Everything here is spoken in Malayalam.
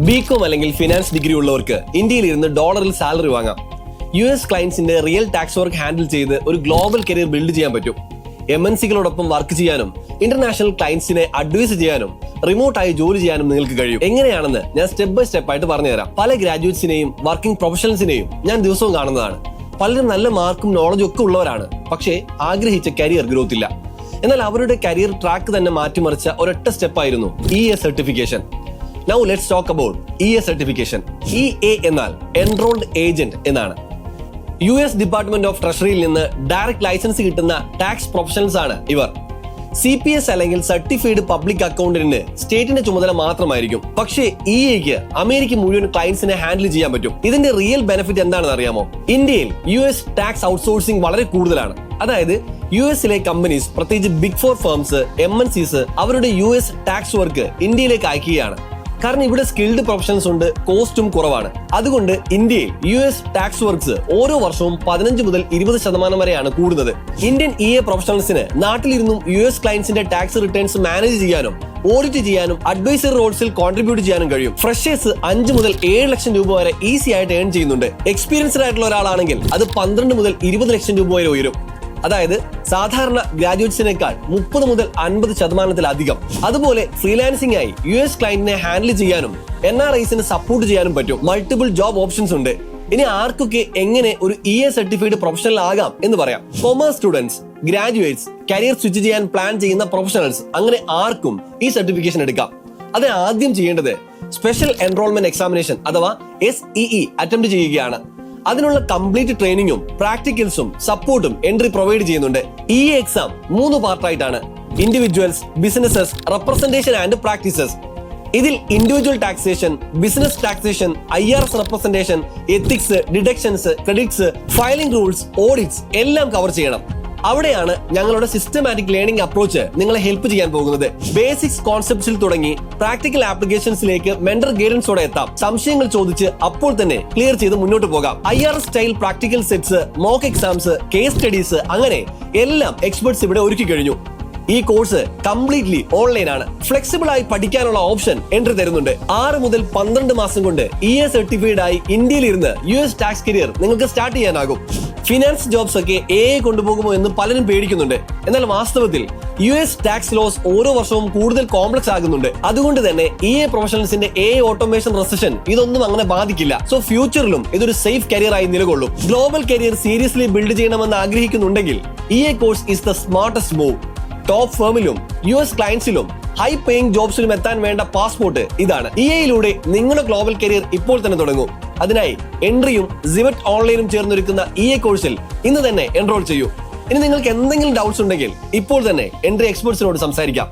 ബികോം അല്ലെങ്കിൽ ഫിനാൻസ് ഡിഗ്രി ഉള്ളവർക്ക് ഇന്ത്യയിൽ ഇരുന്ന് ഡോളറിൽ സാലറി വാങ്ങാം. US ക്ലയൻസിന്റെ റിയൽ ടാക്സ് വർക്ക് ഹാൻഡിൽ ചെയ്ത് ഒരു ഗ്ലോബൽ കരിയർ ബിൽഡ് ചെയ്യാൻ പറ്റും. MNCകളോടൊപ്പം വർക്ക് ചെയ്യാനും ഇന്റർനാഷണൽ ക്ലയൻസിനെ അഡ്വൈസ് ചെയ്യാനും റിമോട്ടായി ജോലി ചെയ്യാനും നിങ്ങൾക്ക് കഴിയും. എങ്ങനെയാണെന്ന് ഞാൻ സ്റ്റെപ്പ് ബൈ സ്റ്റെപ്പ് ആയിട്ട് പറഞ്ഞുതരാം. പല ഗ്രാജുവേറ്റ്സിനെയും വർക്കിംഗ് പ്രൊഫഷണൽസിനെയും ഞാൻ ദിവസവും കാണുന്നതാണ്. പലരും നല്ല മാർക്കും നോളജും ഒക്കെ ഉള്ളവരാണ്, പക്ഷേ ആഗ്രഹിച്ച കരിയർ ഗ്രോത്ത് ഇല്ല. എന്നാൽ അവരുടെ കരിയർ ട്രാക്ക് തന്നെ മാറ്റിമറിച്ച ഒരൊറ്റ സ്റ്റെപ്പായിരുന്നു EA certification. Now let's talk about EA certification. EA എന്നാൽ എൻറോൾഡ് ഏജന്റ് എന്നാണ്. US ഡിപ്പാർട്ട്മെന്റ് ഓഫ് ട്രഷറിയിൽ നിന്ന് ഡയറക്ട് ലൈസൻസ് കിട്ടുന്ന ടാക്സ് പ്രൊഫഷണൽസ് ആണ് ഇവർ. CPS അല്ലെങ്കിൽ സർട്ടിഫൈഡ് പബ്ലിക് അക്കൗണ്ടന്റിന് സ്റ്റേറ്റിന്റെ ചുമതല മാത്രമായിരിക്കും. പക്ഷേ EAക്ക് അമേരിക്ക മുഴുവൻ ക്ലയൻസിനെ ഹാൻഡിൽ ചെയ്യാൻ പറ്റും. ഇതിന്റെ റിയൽ ബെനിഫിറ്റ് എന്താണെന്ന് അറിയാമോ? ഇന്ത്യയിൽ US ടാക്സ് ഔട്ട്സോഴ്സിംഗ് വളരെ കൂടുതലാണ്. അതായത് യുഎസിലെ കമ്പനീസ്, പ്രത്യേകിച്ച് ബിഗ് 4 ഫേംസ്, MNCs അവരുടെ US ടാക്സ് വർക്ക് ഇന്ത്യയിലേക്ക് അയക്കുകയാണ്. കാരണം ഇവിടെ സ്കിൽഡ് പ്രൊഫഷൻസ് ഉണ്ട്, കോസ്റ്റും കുറവാണ്. അതുകൊണ്ട് ഇന്ത്യയിൽ US ടാക്സ് വർക്ക്സ് ഓരോ വർഷവും 15 മുതൽ 20% വരെയാണ് കൂടുന്നത്. ഇന്ത്യൻ EA പ്രൊഫഷണൽസിന് നാട്ടിലിരുന്നും US ക്ലയൻസിന്റെ ടാക്സ് റിട്ടേൺസ് മാനേജ് ചെയ്യാനും ഓഡിറ്റ് ചെയ്യാനും അഡ്വൈസറി റോൾസിൽ കോൺട്രിബ്യൂട്ട് ചെയ്യാനും കഴിയും. ഫ്രഷേഴ്സ് 5 മുതൽ 7 ലക്ഷം രൂപ വരെ ഈസി ആയിട്ട് ഏൺ ചെയ്യുന്നുണ്ട്. എക്സ്പീരിയൻസ്ഡ് ആയിട്ടുള്ള ഒരാളാണെങ്കിൽ അത് 12 മുതൽ 20 ലക്ഷം രൂപ വരെ ഉയരും. അതായത് സാധാരണ ഗ്രാജുവേറ്റ്സിനേക്കാൾ 30 മുതൽ 50% അതുപോലെ ഫ്രീലാൻസിംഗ് ആയി US ക്ലയന്റിനെ ഹാൻഡിൽ ചെയ്യാനും NRIസിന് സപ്പോർട്ട് ചെയ്യാനും പറ്റും. മൾട്ടിപ്പിൾ ജോബ് ഓപ്ഷൻസ് ഉണ്ട്. ഇനി ആർക്കൊക്കെ എങ്ങനെ ഒരു EA സർട്ടിഫൈഡ് പ്രൊഫഷണൽ ആകാം എന്ന് പറയാം. Commerce students, graduates, career switch ചെയ്യാൻ പ്ലാൻ ചെയ്യുന്ന പ്രൊഫഷണൽസ്, അങ്ങനെ ആർക്കും ഈ സർട്ടിഫിക്കേഷൻ എടുക്കാം. അതിന് ആദ്യം ചെയ്യേണ്ടത് സ്പെഷ്യൽ എൻറോൾമെന്റ് എക്സാമിനേഷൻ അഥവാ SEE അറ്റംപ്റ്റ് ചെയ്യുകയാണ്. അതിനുള്ള കംപ്ലീറ്റ് ട്രെയിനിങ്ങും പ്രാക്ടിക്കൽസും സപ്പോർട്ടും എൻട്രി പ്രൊവൈഡ് ചെയ്യുന്നുണ്ട്. EA എക്സാം 3 പാർട്ടായിട്ടാണ്: individuals, businesses, representation and practices. ഇതിൽ individual taxation, business taxation, IRS representation, ethics, deductions, credits, filing rules, audits എല്ലാം കവർ ചെയ്യണം. അവിടെയാണ് ഞങ്ങളുടെ സിസ്റ്റമാറ്റിക് ലേണിംഗ് അപ്രോച്ച് നിങ്ങളെ ഹെൽപ്പ് ചെയ്യാൻ പോകുന്നത്. ബേസിക്സ് കോൺസെപ്റ്റ്സിൽ തുടങ്ങി പ്രാക്ടിക്കൽ ആപ്ലിക്കേഷൻസിലേക്ക് മെന്റർ ഗൈഡൻസോടെ എത്താം. സംശയങ്ങൾ ചോദിച്ച് അപ്പോൾ തന്നെ ക്ലിയർ ചെയ്ത് മുന്നോട്ട് പോകാം. IRS style practical sets, mock exams, case studies, അങ്ങനെ എല്ലാം എക്സ്പെർട്സ് ഇവിടെ ഒരുക്കി കഴിഞ്ഞു. ഈ കോഴ്സ് കംപ്ലീറ്റ്ലി ഓൺലൈൻ ആണ്. ഫ്ലെക്സിബിൾ ആയി പഠിക്കാനുള്ള ഓപ്ഷൻ എൻട്രി തരുന്നുണ്ട്. 6 മുതൽ 12 മാസം കൊണ്ട് EA സർട്ടിഫൈഡ് ആയി ഇന്ത്യയിൽ ഇരുന്ന് US ടാക്സ് കരിയർ നിങ്ങൾക്ക് സ്റ്റാർട്ട് ചെയ്യാനാകും. ഫിനാൻസ് ജോബ്സ് ഒക്കെ AI കൊണ്ടുപോകുമോ എന്ന് പലരും പേടിക്കുന്നുണ്ട്. എന്നാൽ വാസ്തവത്തിൽ US ടാക്സ് ലോസ് ഓരോ വർഷവും കൂടുതൽ കോംപ്ലക്സ് ആകുന്നുണ്ട്. അതുകൊണ്ട് തന്നെ EA പ്രൊഫഷണൽസിന്റെ AI ഓട്ടോമേഷൻ റെസിഷൻ ഇതൊന്നും അങ്ങനെ ബാധിക്കില്ല. സോ ഫ്യൂച്ചറിലും ഇതൊരു സേഫ് കരിയർ ആയി നിലകൊള്ളും. ഗ്ലോബൽ കരിയർ സീരിയസ്ലി ബിൽഡ് ചെയ്യണമെന്ന് ആഗ്രഹിക്കുന്നുണ്ടെങ്കിൽ EA course is the smartest move. Top ഫേമിലും US ക്ലയൻസിലും ഹൈ പേയിങ് ജോബ്സിലും എത്താൻ വേണ്ട പാസ്പോർട്ട് ഇതാണ്. EAയിലൂടെ നിങ്ങളുടെ ഗ്ലോബൽ കരിയർ ഇപ്പോൾ തന്നെ തുടങ്ങും. അതിനായി എൻട്രിയും സിവറ്റ് ഓൺലൈനും ചേർന്നൊരുക്കുന്ന EA കോഴ്സിൽ ഇന്ന് തന്നെ എൻറോൾ ചെയ്യൂ. ഇനി നിങ്ങൾക്ക് എന്തെങ്കിലും ഡൗട്ട്സ് ഉണ്ടെങ്കിൽ ഇപ്പോൾ തന്നെ എൻട്രി എക്സ്പെർട്സിനോട് സംസാരിക്കാം.